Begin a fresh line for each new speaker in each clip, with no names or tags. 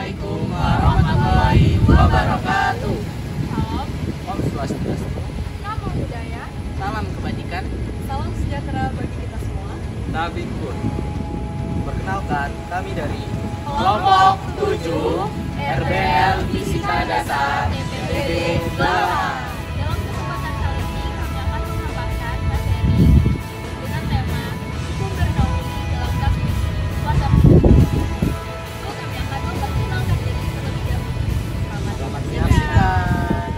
Assalamualaikum warahmatullahi wabarakatuh.
Salam,
Om Swastiastu.
Namo Buddhaya,
Salam kebajikan.
salam sejahtera bagi kita semua.
Tabib pun. Perkenalkan, kami dari
Kelompok
7 RBL Fisika Dasar TPB Belawan.
Dalam kesempatan kali ini kami akan mengembangkan materi dengan tema hukum bernaung dalam kasus wadah. So, kami akan memperkenalkan diri terlebih dahulu. Selamat
Menyaksikan.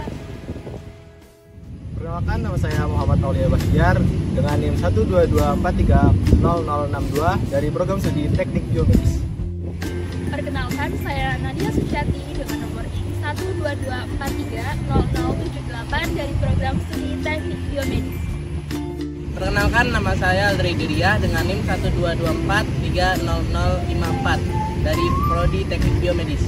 Perkenalkan, nama saya Muhammad Aulia Bahtiar dengan NIM 122430062 dari program studi Teknik Biomedis.
Perkenalkan, saya Nadia Suciati dengan nomor NIM 122430078 dari program studi Teknik Biomedis.
Perkenalkan, nama saya Aldri Diria dengan NIM 122430054 dari Prodi Teknik Biomedis.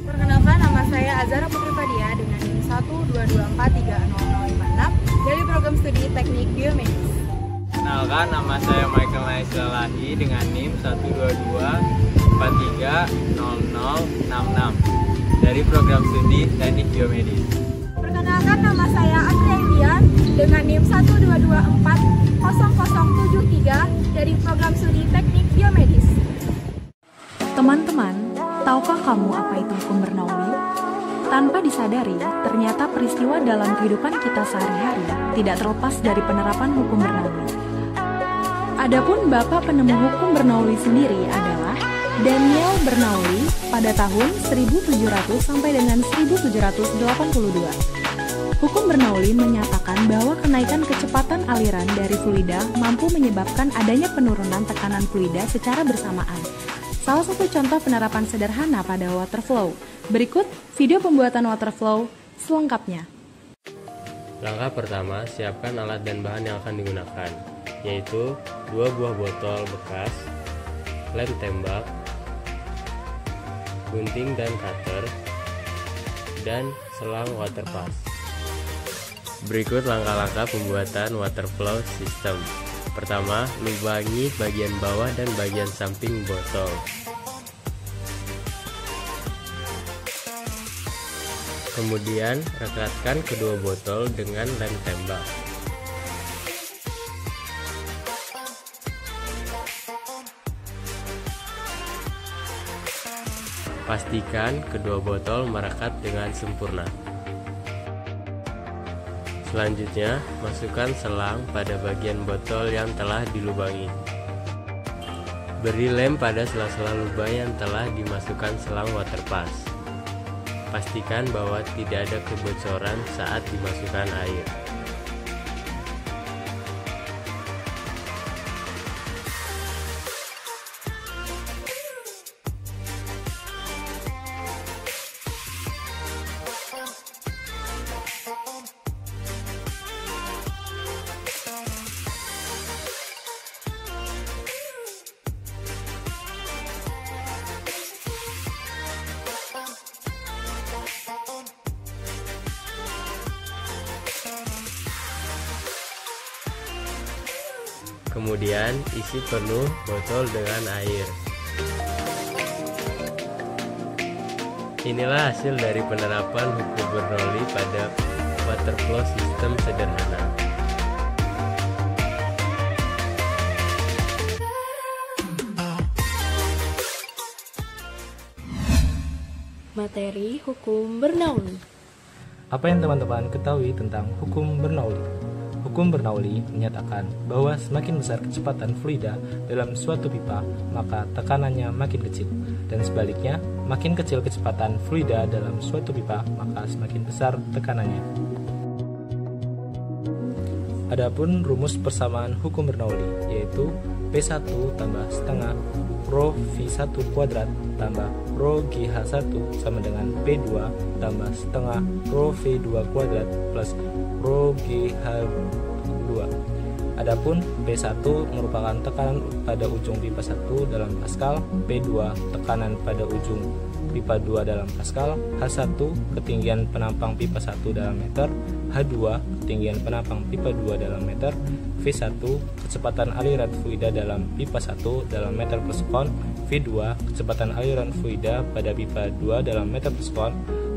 Perkenalkan, nama saya Azara Putri Fadia dengan NIM 122430056 dari program studi Teknik Biomedis.
Kenalkan, nama saya Michael Naislalahi dengan NIM 122430066 dari program studi Teknik Biomedis.
Perkenalkan, nama saya Andrea Indian dengan NIM 122400073 dari program studi Teknik Biomedis.
Teman-teman, tahukah kamu apa itu hukum Bernoulli? Tanpa disadari, ternyata peristiwa dalam kehidupan kita sehari-hari tidak terlepas dari penerapan hukum Bernoulli. Adapun bapak penemu hukum Bernoulli sendiri adalah Daniel Bernoulli pada tahun 1700 sampai dengan 1782. Hukum Bernoulli menyatakan bahwa kenaikan kecepatan aliran dari fluida mampu menyebabkan adanya penurunan tekanan fluida secara bersamaan. Salah satu contoh penerapan sederhana pada water flow. Berikut video pembuatan water flow selengkapnya.
Langkah pertama, siapkan alat dan bahan yang akan digunakan, yaitu 2 buah botol bekas, lem tembak, gunting dan cutter, dan selang water pass. Berikut langkah-langkah pembuatan water flow system. Pertama, lubangi bagian bawah dan bagian samping botol. Kemudian, rekatkan kedua botol dengan lem tembak. Pastikan kedua botol merekat dengan sempurna. Selanjutnya, masukkan selang pada bagian botol yang telah dilubangi. Beri lem pada sela-sela lubang yang telah dimasukkan selang water pass. Pastikan bahwa tidak ada kebocoran saat dimasukkan air. Kemudian isi penuh botol dengan air. Inilah hasil dari penerapan hukum Bernoulli pada water flow system sederhana.
Materi hukum Bernoulli.
Apa yang teman-teman ketahui tentang hukum Bernoulli? Hukum Bernoulli menyatakan bahwa semakin besar kecepatan fluida dalam suatu pipa, maka tekanannya makin kecil, dan sebaliknya, makin kecil kecepatan fluida dalam suatu pipa, maka semakin besar tekanannya. Adapun rumus persamaan hukum Bernoulli yaitu P1 tambah setengah Rho V1 kuadrat tambah Rho GH1 sama dengan P2 tambah setengah Rho V2 kuadrat plus Rho GH2. Adapun P1 merupakan tekanan pada ujung pipa 1 dalam Pascal, P2 tekanan pada ujung pipa 2 dalam Pascal, H1 ketinggian penampang pipa 1 dalam meter, H2 ketinggian penampang pipa 2 dalam meter, V1 kecepatan aliran fluida dalam pipa 1 dalam meter per sekon, V2 kecepatan aliran fluida pada pipa 2 dalam meter per sekon,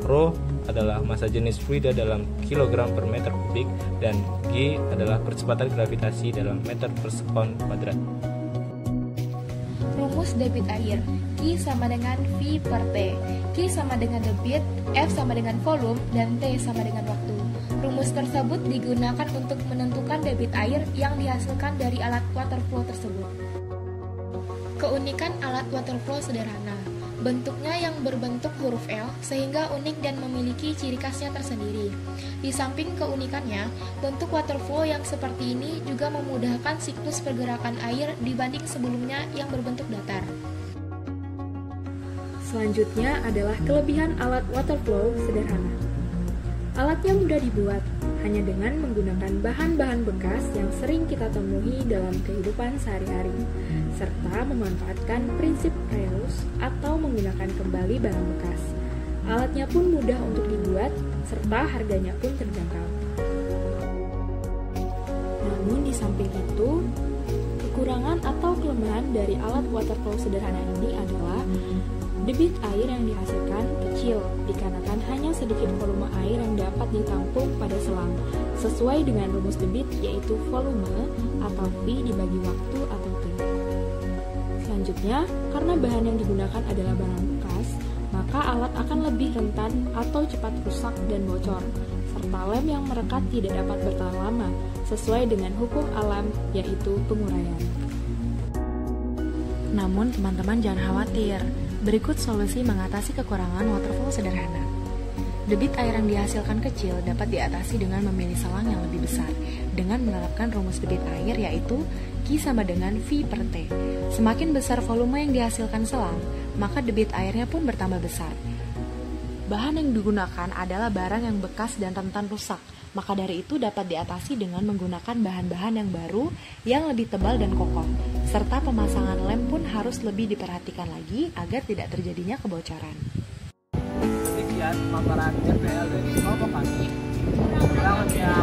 Rho adalah massa jenis fluida dalam kilogram per meter kubik, dan G adalah percepatan gravitasi dalam meter per sekon kuadrat.
Rumus debit air, Q sama dengan V per T. Q sama dengan debit, F sama dengan volume, dan T sama dengan waktu. Rumus tersebut digunakan untuk menentukan debit air yang dihasilkan dari alat water flow tersebut. Keunikan alat water flow sederhana. Bentuknya yang berbentuk huruf L sehingga unik dan memiliki ciri khasnya tersendiri. Di samping keunikannya, bentuk water flow yang seperti ini juga memudahkan siklus pergerakan air dibanding sebelumnya yang berbentuk datar.
Selanjutnya adalah kelebihan alat water flow sederhana. Alatnya mudah dibuat, hanya dengan menggunakan bahan-bahan bekas yang sering kita temui dalam kehidupan sehari-hari, serta memanfaatkan prinsip reuse atau menggunakan kembali barang bekas. Alatnya pun mudah untuk dibuat, serta harganya pun terjangkau. Namun di samping itu, kekurangan atau kelemahan dari alat water flow sederhana ini adalah debit air yang dihasilkan kecil, dikarenakan hanya sedikit volume air yang dapat ditampung pada selang, sesuai dengan rumus debit yaitu volume atau V dibagi waktu atau T. Selanjutnya, karena bahan yang digunakan adalah barang bekas, maka alat akan lebih rentan atau cepat rusak dan bocor, serta lem yang merekat tidak dapat bertahan lama, sesuai dengan hukum alam yaitu penguraian. Namun teman-teman jangan khawatir, berikut solusi mengatasi kekurangan water flow sederhana. Debit air yang dihasilkan kecil dapat diatasi dengan memilih selang yang lebih besar, dengan menerapkan rumus debit air yaitu Q sama dengan V per T. Semakin besar volume yang dihasilkan selang, maka debit airnya pun bertambah besar. Bahan yang digunakan adalah barang yang bekas dan rentan rusak, maka dari itu dapat diatasi dengan menggunakan bahan-bahan yang baru, yang lebih tebal dan kokoh, serta pemasangan lem pun harus lebih diperhatikan lagi agar tidak terjadinya kebocoran.
Sekian paparan RPL dari Kelompok kami. Kurang lebihnya